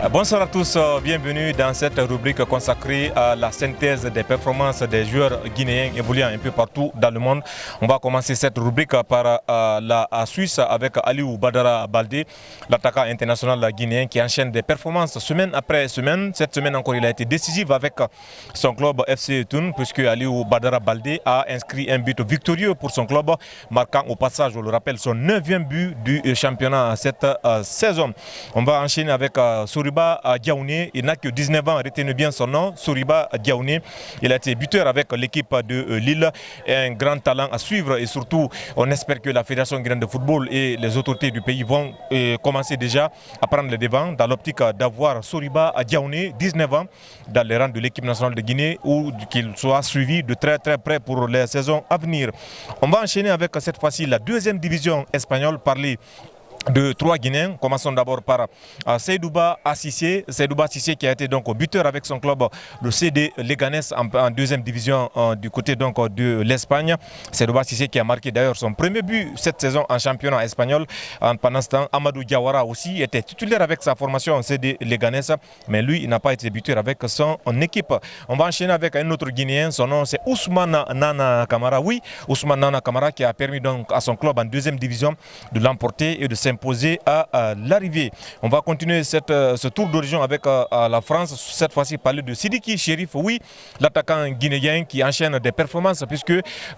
Bonsoir à tous, bienvenue dans cette rubrique consacrée à la synthèse des performances des joueurs guinéens évoluant un peu partout dans le monde. On va commencer cette rubrique par la Suisse avec Aliou Badara Baldé, l'attaquant international guinéen qui enchaîne des performances semaine après semaine. Cette semaine encore, il a été décisif avec son club FC Thun, puisque Aliou Badara Baldé a inscrit un but victorieux pour son club, marquant au passage, je le rappelle, son 9e but du championnat cette saison. On va enchaîner avec Soriba Diaouné. Il n'a que 19 ans, retenez bien son nom, Soriba Diaouné. Il a été buteur avec l'équipe de Lille, un grand talent à suivre et surtout on espère que la Fédération guinéenne de football et les autorités du pays vont commencer déjà à prendre les devants dans l'optique d'avoir Soriba Diaouné, 19 ans, dans les rangs de l'équipe nationale de Guinée ou qu'il soit suivi de très près pour les saisons à venir. On va enchaîner avec cette fois-ci la 2e division espagnole, parler de 3 Guinéens. Commençons d'abord par Seydouba Cissé. Seydouba Cissé qui a été donc buteur avec son club, le CD Leganés, en 2e division du côté donc de l'Espagne. Seydouba Cissé qui a marqué d'ailleurs son premier but cette saison en championnat espagnol. Pendant ce temps, Amadou Diawara aussi était titulaire avec sa formation en CD Leganés, mais lui, il n'a pas été buteur avec son équipe. On va enchaîner avec un autre Guinéen. Son nom, c'est Ousmane Nana Kamara. Oui, Ousmane Nana Kamara qui a permis donc à son club en 2e division de l'emporter et de s'imposer à l'arrivée. On va continuer ce tour d'horizon avec la France, cette fois-ci parler de Sidiki Chérif, oui, l'attaquant guinéen qui enchaîne des performances puisque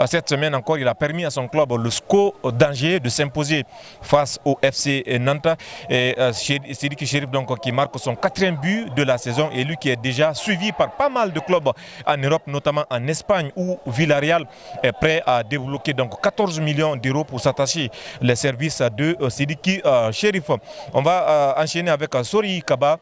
cette semaine encore il a permis à son club, le SCO d'Angers, de s'imposer face au FC Nantes. Et Sidiki Chérif donc qui marque son 4e but de la saison et lui qui est déjà suivi par pas mal de clubs en Europe, notamment en Espagne où Villarreal est prêt à débloquer donc 14 millions d'euros pour s'attacher les services de Sidiki Chérif. On va enchaîner avec Sori Kaba.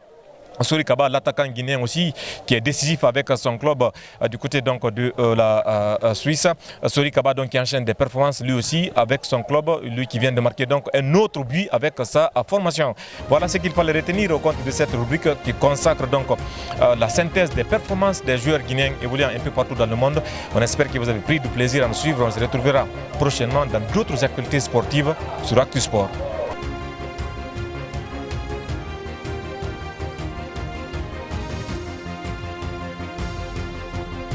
Sori Kaba, l'attaquant guinéen aussi, qui est décisif avec son club du côté donc de la Suisse. Sori Kaba donc qui enchaîne des performances lui aussi avec son club, lui qui vient de marquer donc un autre but avec sa formation. Voilà ce qu'il fallait retenir au compte de cette rubrique qui consacre donc la synthèse des performances des joueurs guinéens évoluant un peu partout dans le monde. On espère que vous avez pris du plaisir à nous suivre. On se retrouvera prochainement dans d'autres activités sportives sur Actu Sport.